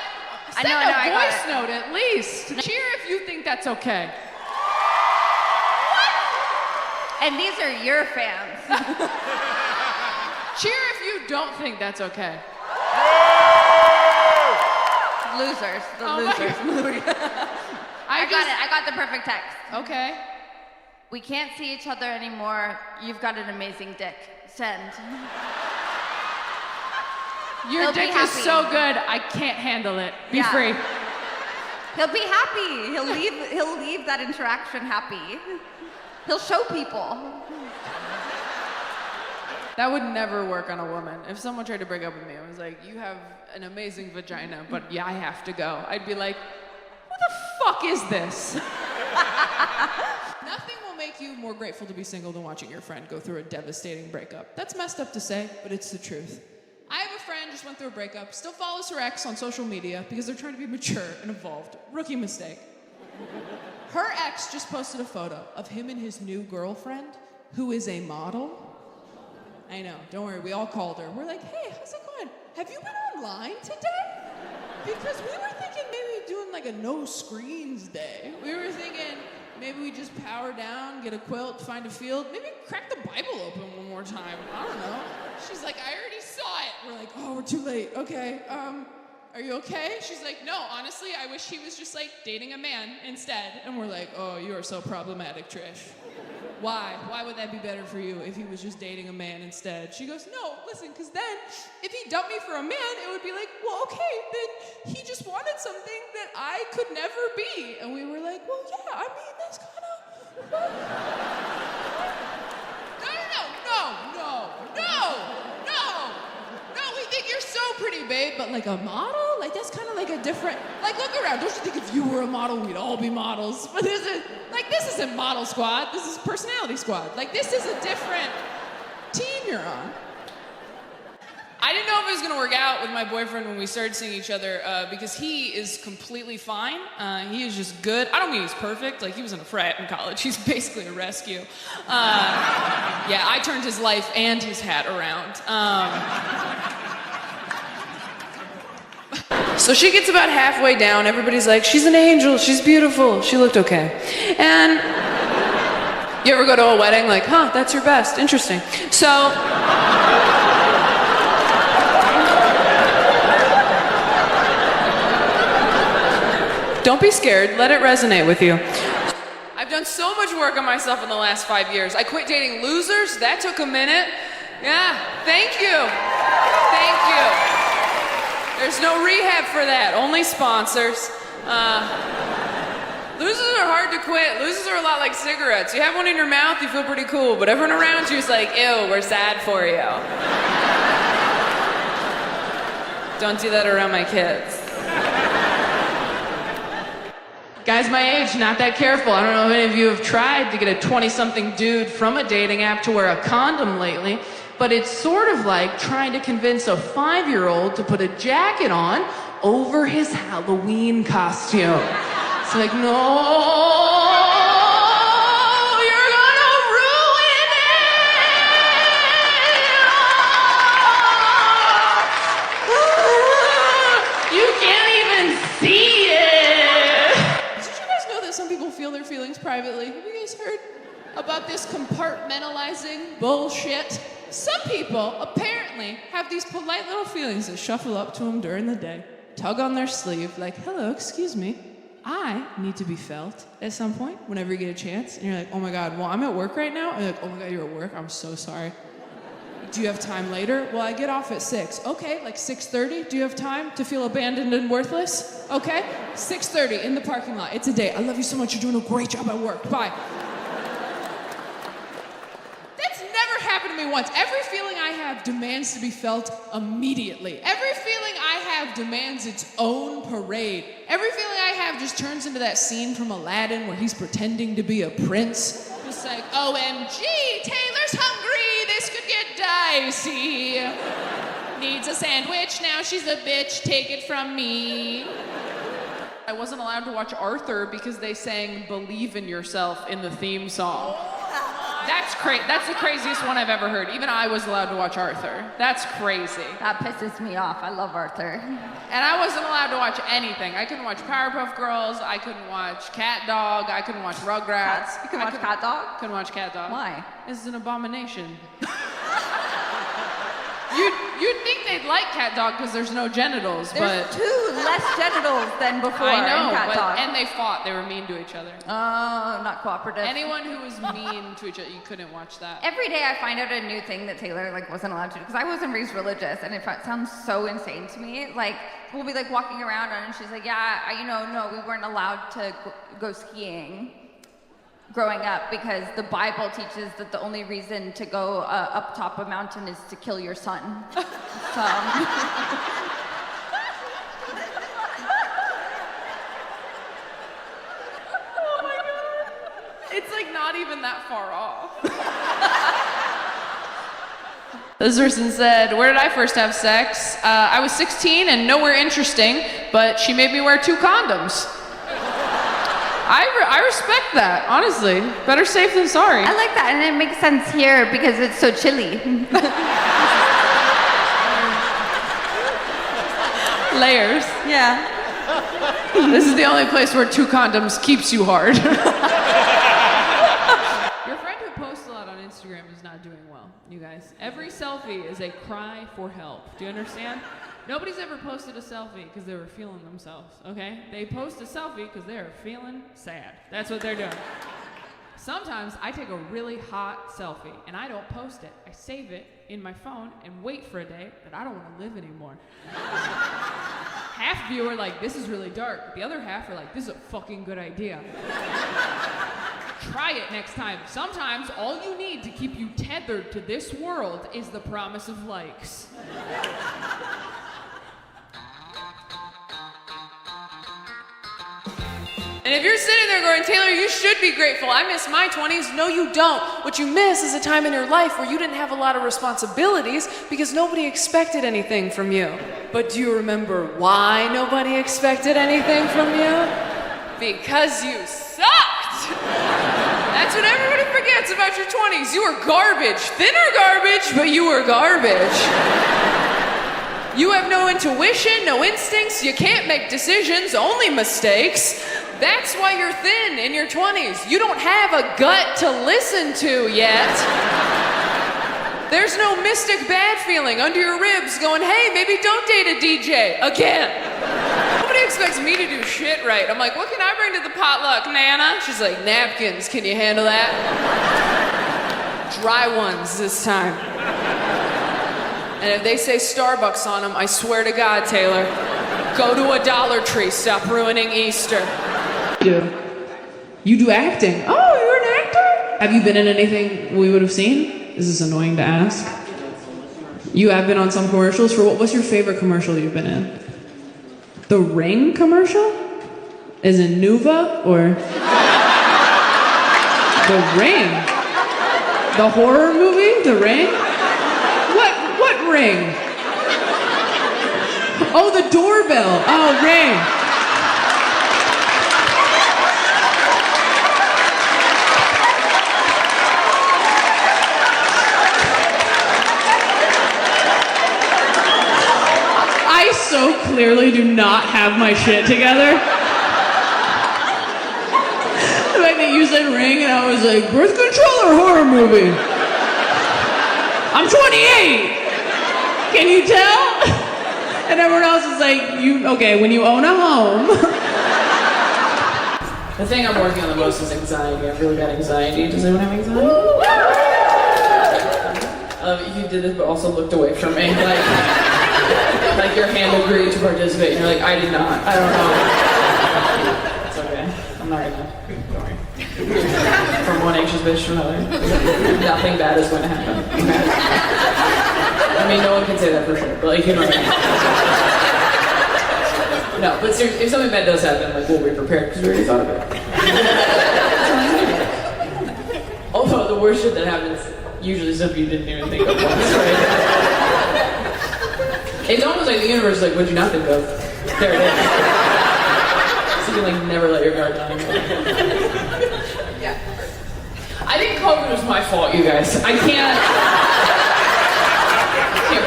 Speaker 1: send
Speaker 3: know,
Speaker 1: a
Speaker 3: I got
Speaker 1: voice
Speaker 3: it.
Speaker 1: note at least. Cheer if you think that's okay.
Speaker 3: and these are your fans.
Speaker 1: Cheer if you don't think that's okay.
Speaker 3: Losers. The
Speaker 1: Oh my
Speaker 3: losers. I got it. I got the perfect text.
Speaker 1: Okay.
Speaker 3: We can't see each other anymore. You've got an amazing dick. Send.
Speaker 1: Your
Speaker 3: He'll be
Speaker 1: dick is
Speaker 3: happy.
Speaker 1: so good, I can't handle it. Be
Speaker 3: Yeah.
Speaker 1: free.
Speaker 3: He'll be happy. He'll leave that interaction happy. He'll show people.
Speaker 1: That would never work on a woman. If someone tried to break up with me, I was like, you have an amazing vagina, but yeah, I have to go. I'd be like, who the fuck is this? Nothing will make you more grateful to be single than watching your friend go through a devastating breakup. That's messed up to say, but it's the truth. I have a friend just went through a breakup, still follows her ex on social media because they're trying to be mature and evolved. Rookie mistake. Her ex just posted a photo of him and his new girlfriend, who is a model. I know, don't worry, we all called her. We're like, hey, how's it going? Have you been online today? Because we were thinking maybe doing like a no screens day. We were thinking maybe we just power down, get a quilt, find a field, maybe crack the Bible open one more time. I don't know. She's like, I already saw it. We're like, oh, we're too late. Okay, are you okay? She's like, no, honestly, I wish he was just like dating a man instead. And we're like, oh, you are so problematic, Trish. Why? Why would that be better for you if he was just dating a man instead? She goes, no, listen, because then if he dumped me for a man, it would be like, well, okay, then he just wanted something that I could never be. And we were like, well, yeah, I mean, that's kind of... No, we think you're so pretty, babe, but like a model? Like that's kind of like a different, like look around, don't you think if you were a model, we'd all be models? But this isn't Model Squad, this is Personality Squad. Like this is a different team you're on. I didn't know if it was gonna work out with my boyfriend when we started seeing each other because he is completely fine. He is just good. I don't mean he's perfect. Like he was in a frat in college. He's basically a rescue. Yeah, I turned his life and his hat around. So she gets about halfway down. Everybody's like, she's an angel. She's beautiful. She looked okay. And you ever go to a wedding like, huh, that's your best. Interesting. So... Don't be scared, let it resonate with you. I've done so much work on myself in the last 5 years. I quit dating losers, that took a minute. Yeah, thank you. Thank you. There's no rehab for that, only sponsors. Losers are hard to quit. Losers are a lot like cigarettes. You have one in your mouth, you feel pretty cool, but everyone around you is like, ew, we're sad for you. Don't do that around my kids. Guys my age, not that careful. I don't know if any of you have tried to get a 20-something dude from a dating app to wear a condom lately, but it's sort of like trying to convince a 5-year-old to put a jacket on over his Halloween costume. It's like, no, you're gonna ruin it. You privately. Have you guys heard about this compartmentalizing bullshit? Some people apparently have these polite little feelings that shuffle up to them during the day, tug on their sleeve, like, hello, excuse me, I need to be felt at some point whenever you get a chance. And you're like, oh my God, well, I'm at work right now. And you're like, oh my God, you're at work? I'm so sorry. Do you have time later? Well, I get off at 6. Okay, like 6:30? Do you have time to feel abandoned and worthless? Okay, 6:30 in the parking lot. It's a date. I love you so much. You're doing a great job at work. Bye. That's never happened to me once. Every feeling I have demands to be felt immediately. Every feeling I have demands its own parade. Every feeling I have just turns into that scene from Aladdin where he's pretending to be a prince. Just like, OMG, Taylor's hungry. This could get dicey. Needs a sandwich. Now she's a bitch. Take it from me. I wasn't allowed to watch Arthur because they sang Believe in Yourself in the theme song. That's the craziest one I've ever heard. Even I was allowed to watch Arthur. That's crazy.
Speaker 3: That pisses me off. I love Arthur.
Speaker 1: And I wasn't allowed to watch anything. I couldn't watch Powerpuff Girls. I couldn't watch Cat Dog. I couldn't watch Rugrats.
Speaker 3: You can watch Cat Dog?
Speaker 1: Couldn't watch Cat Dog.
Speaker 3: Why?
Speaker 1: This is an abomination. You'd think they'd like Cat Dog because there's no genitals,
Speaker 3: There's
Speaker 1: but...
Speaker 3: 2 less genitals than before
Speaker 1: I know,
Speaker 3: in Cat Dog.
Speaker 1: and they fought. They were mean to each other.
Speaker 3: Oh, not cooperative.
Speaker 1: Anyone who was mean to each other, you couldn't watch that.
Speaker 3: Every day I find out a new thing that Taylor wasn't allowed to do because I wasn't raised religious and it sounds so insane to me. Like we'll be walking around and she's like, yeah, no, we weren't allowed to go skiing growing up because the Bible teaches that the only reason to go up top a mountain is to kill your son. So.
Speaker 1: It's not even that far off. This person said, where did I first have sex? I was 16 and nowhere interesting, but she made me wear 2 condoms. I respect that, honestly. Better safe than sorry.
Speaker 3: I like that, and it makes sense here because it's so chilly.
Speaker 1: Layers.
Speaker 3: Yeah.
Speaker 1: This is the only place where 2 condoms keeps you hard. Your friend who posts a lot on Instagram is not doing well, you guys. Every selfie is a cry for help. Do you understand? Nobody's ever posted a selfie because they were feeling themselves, okay? They post a selfie because they are feeling sad. That's what they're doing. Sometimes I take a really hot selfie and I don't post it. I save it in my phone and wait for a day that I don't want to live anymore. Half of you are like, this is really dark. The other half are like, this is a fucking good idea. Try it next time. Sometimes all you need to keep you tethered to this world is the promise of likes. And if you're sitting there going, Taylor, you should be grateful. I miss my 20s. No, you don't. What you miss is a time in your life where you didn't have a lot of responsibilities because nobody expected anything from you. But do you remember why nobody expected anything from you? Because you sucked. That's what everybody forgets about your 20s. You were garbage. Thinner garbage, but you were garbage. You have no intuition, no instincts. You can't make decisions, only mistakes. That's why you're thin in your 20s. You don't have a gut to listen to yet. There's no mystic bad feeling under your ribs going, hey, maybe don't date a DJ again. Nobody expects me to do shit right. I'm like, what can I bring to the potluck, Nana? She's like, napkins, can you handle that? Dry ones this time. And if they say Starbucks on them, I swear to God, Taylor, go to a Dollar Tree, stop ruining Easter.
Speaker 6: You do acting. Oh, you're an actor? Have you been in anything we would have seen? Is this annoying to ask? You have been on some commercials. What's your favorite commercial you've been in? The Ring commercial? Is it Nuva or The Ring? The horror movie? The Ring? What ring? Oh, the doorbell. Oh, Ring. I so clearly do not have my shit together. The fact that you said Ring, and I was like, birth control or horror movie? I'm 28. Can you tell? And everyone else is like, okay, when you own a home.
Speaker 1: The thing I'm working on the most is anxiety. I've really got anxiety. Does anyone have anxiety? You did this, but also looked away from me. Like your hand agreed to participate, and you're like, I did not. I don't know. It's okay. I'm not gonna. Don't worry. From one anxious bitch to another. Nothing bad is going to happen. Okay? I mean, no one can say that for sure, but like, you know what I mean. No, but seriously, if something bad does happen, like, we'll be prepared because we already thought of it. Although the worst shit that happens usually stuff you didn't even think of once, right? It's almost like the universe is like, what'd you not think of? There it is. So you can like never let your guard down again. Yeah. I think COVID was my fault, you guys. I can't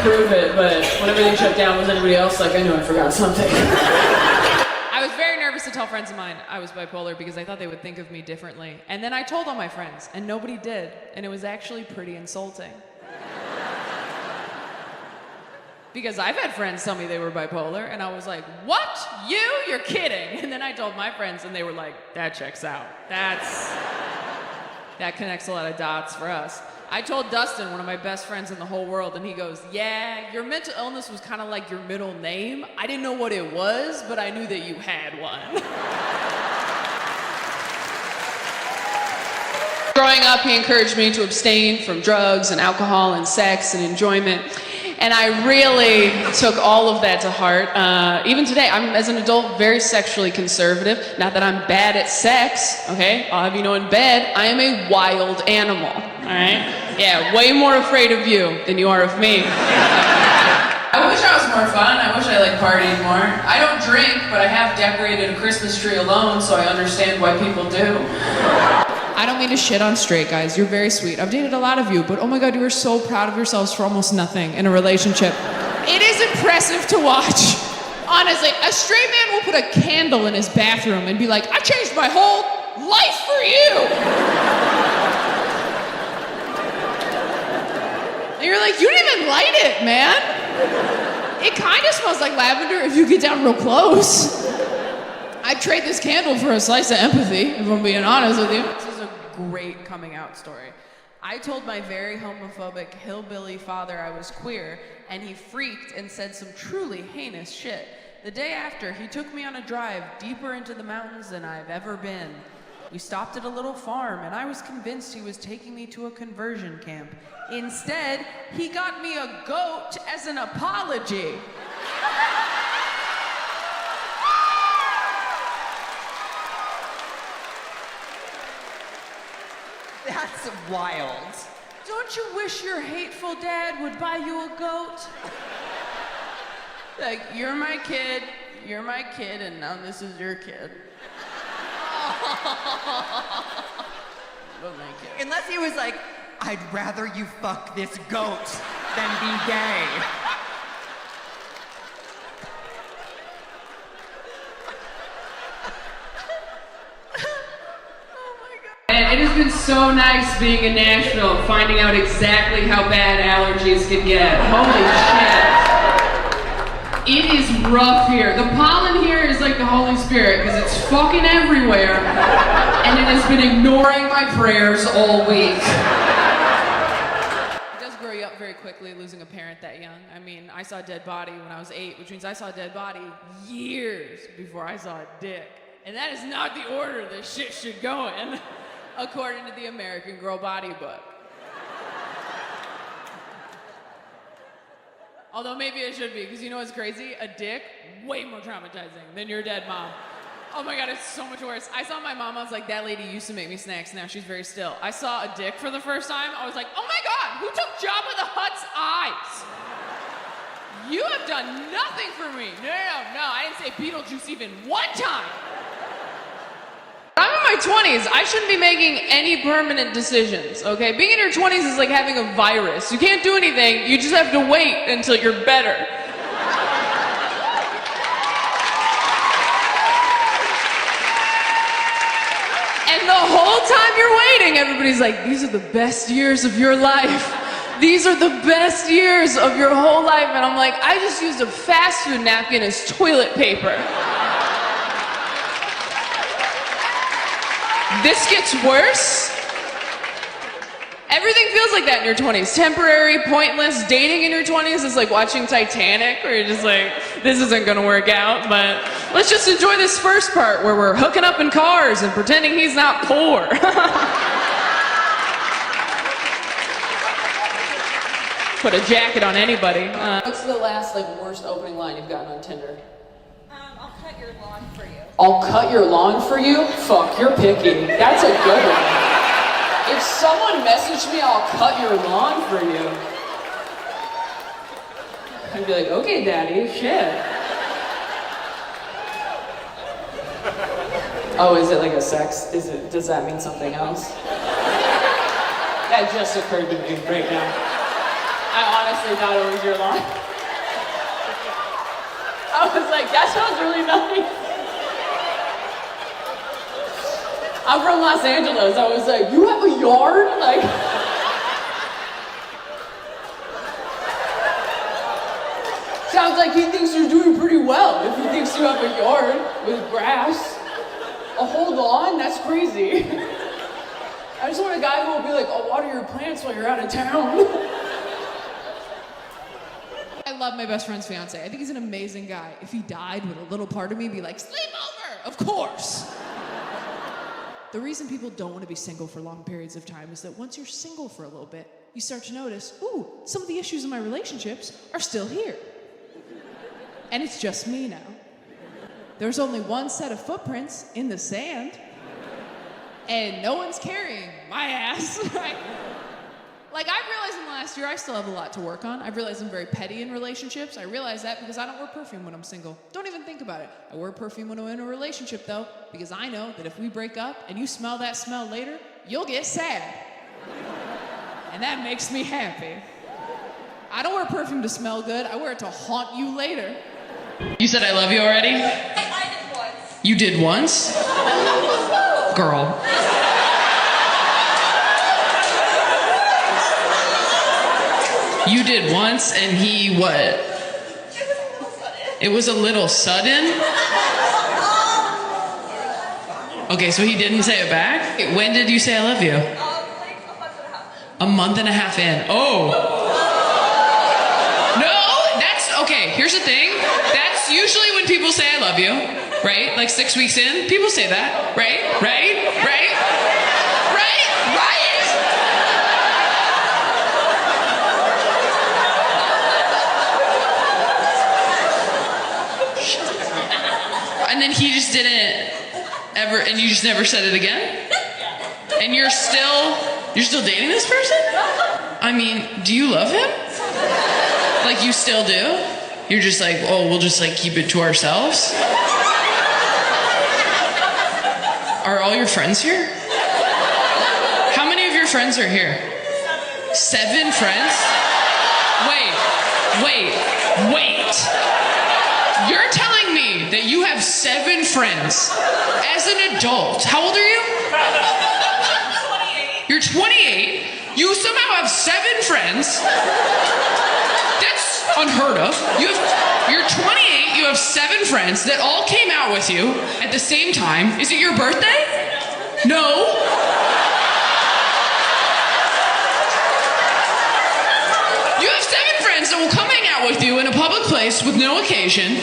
Speaker 1: prove it, but when everything shut down, was anybody else like, I knew I forgot something? I was very nervous to tell friends of mine I was bipolar because I thought they would think of me differently. And then I told all my friends, and nobody did. And it was actually pretty insulting. Because I've had friends tell me they were bipolar, and I was like, what? You're kidding. And then I told my friends, and they were like, that checks out. That connects a lot of dots for us. I told Dustin, one of my best friends in the whole world, and he goes, yeah, your mental illness was kind of like your middle name. I didn't know what it was, but I knew that you had one. Growing up, he encouraged me to abstain from drugs and alcohol and sex and enjoyment. And I really took all of that to heart. Even today, I'm, as an adult, very sexually conservative. Not that I'm bad at sex, okay? I'll have you know, in bed, I am a wild animal, all right? Yeah, way more afraid of you than you are of me. I wish I was more fun. I wish I like partied more. I don't drink, but I have decorated a Christmas tree alone, so I understand why people do. I don't mean to shit on straight guys. You're very sweet. I've dated a lot of you, but oh my God, you are so proud of yourselves for almost nothing in a relationship. It is impressive to watch. Honestly, a straight man will put a candle in his bathroom and be like, I changed my whole life for you. And you're like, you didn't even light it, man. It kind of smells like lavender if you get down real close. I'd trade this candle for a slice of empathy, if I'm being honest with you. This is a great coming out story. I told my very homophobic hillbilly father I was queer, and he freaked and said some truly heinous shit. The day after, he took me on a drive deeper into the mountains than I've ever been. We stopped at a little farm, and I was convinced he was taking me to a conversion camp. Instead, he got me a goat as an apology.
Speaker 9: That's wild.
Speaker 6: Don't you wish your hateful dad would buy you a goat? Like, you're my kid, and now this is your kid. But my kid.
Speaker 9: Unless he was like, I'd rather you fuck this goat than be gay.
Speaker 6: And it has been so nice being in Nashville, finding out exactly how bad allergies can get. Holy shit. It is rough here. The pollen here is like the Holy Spirit, because it's fucking everywhere, and it has been ignoring my prayers all week. It does grow you up very quickly, losing a parent that young. I mean, I saw a dead body when I was 8, which means I saw a dead body years before I saw a dick. And that is not the order this shit should go in, according to the American Girl Body Book. Although maybe it should be, because you know what's crazy? A dick, way more traumatizing than your dead mom. Oh my God, it's so much worse. I saw my mom, I was like, that lady used to make me snacks, now she's very still. I saw a dick for the first time, I was like, oh my God, who took Jabba the Hutt's eyes? You have done nothing for me. No, I didn't say Beetlejuice even one time. I'm in my 20s. I shouldn't be making any permanent decisions, okay? Being in your 20s is like having a virus. You can't do anything. You just have to wait until you're better. And the whole
Speaker 1: time you're waiting, everybody's like, these are the best years of your life. These are the best years of your whole life. And I'm like, I just used a fast food napkin as toilet paper. This gets worse. Everything feels like that in your 20s. Temporary, pointless. Dating in your 20s is like watching Titanic, where you're just like, this isn't gonna work out, but let's just enjoy this first part where we're hooking up in cars and pretending he's not poor. Put a jacket on anybody.
Speaker 6: What's the last, like, worst opening line you've gotten on Tinder?
Speaker 3: I'll cut your lawn for you.
Speaker 6: I'll cut your lawn for you? Fuck, you're picky. That's a good one. If someone messaged me, I'll cut your lawn for you. I'd be like, okay, daddy, shit. Oh, is it like a sex? Does that mean something else? That just occurred to me right now. I honestly thought it was your lawn. I was like, that sounds really nice. I'm from Los Angeles. I was like, you have a yard? Like, sounds like he thinks you're doing pretty well if he thinks you have a yard with grass. A whole lawn? That's crazy. I just want a guy who will be like, I'll water your plants while you're out of town.
Speaker 1: I love my best friend's fiance. I think he's an amazing guy. If he died, would a little part of me be like, sleep over? Of course. The reason people don't want to be single for long periods of time is that once you're single for a little bit, you start to notice, ooh, some of the issues in my relationships are still here. And it's just me now. There's only one set of footprints in the sand, and no one's carrying my ass, right? Like, I've realized in the last year, I still have a lot to work on. I've realized I'm very petty in relationships. I realize that because I don't wear perfume when I'm single. Don't even think about it. I wear perfume when I'm in a relationship, though, because I know that if we break up and you smell that smell later, you'll get sad. And that makes me happy. I don't wear perfume to smell good. I wear it to haunt you later. You said I love you already?
Speaker 3: I did once.
Speaker 1: You did once? Girl. You did once, and he what? It was a little sudden? Okay, so he didn't say it back? Wait, when did you say I love you?
Speaker 3: Like a month and a half.
Speaker 1: A month and a half in. Oh. No, that's, okay, here's the thing. That's usually when people say I love you, right? Like 6 weeks in, people say that, right? Right? Right? Right? Right? And then he just didn't ever, and you just never said it again? And you're still dating this person? I mean, do you love him? Like, you still do? You're just like, oh, we'll just like keep it to ourselves? Are all your friends here? How many of your friends are here? 7 friends? Wait. You're telling me that you have 7 friends as an adult. How old are you?
Speaker 3: 28.
Speaker 1: You're 28. You somehow have 7 friends. That's unheard of. You're 28. You have 7 friends that all came out with you at the same time. Is it your birthday? No. You have 7 friends that will come hang out with you in a public place with no occasion.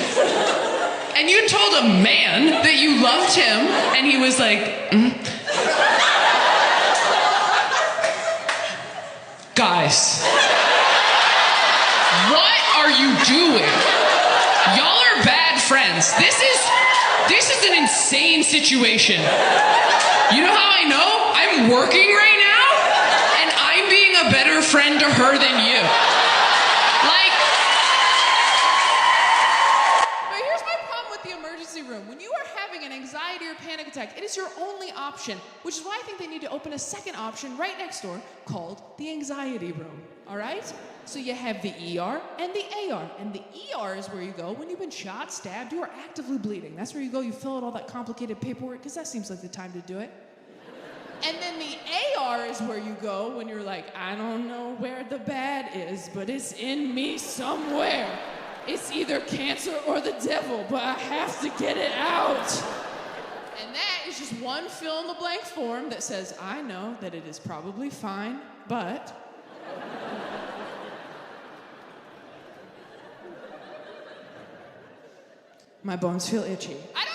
Speaker 1: And you told a man that you loved him, and he was like, Guys, what are you doing? Y'all are bad friends. This is an insane situation. You know how I know? I'm working right now, and I'm being a better friend to her than you. Like, but here's my problem with the emergency room. When you are having an anxiety or panic attack, it is your only option, which is why I think they need to open a second option right next door called the anxiety room, all right? So you have the ER and the AR, and the ER is where you go when you've been shot, stabbed, you are actively bleeding. That's where you go, you fill out all that complicated paperwork, because that seems like the time to do it. And then the AR is where you go when you're like, I don't know where the bad is, but it's in me somewhere. It's either cancer or the devil, but I have to get it out. And that is just one fill-in-the-blank form that says, I know that it is probably fine, but... my bones feel itchy. I don't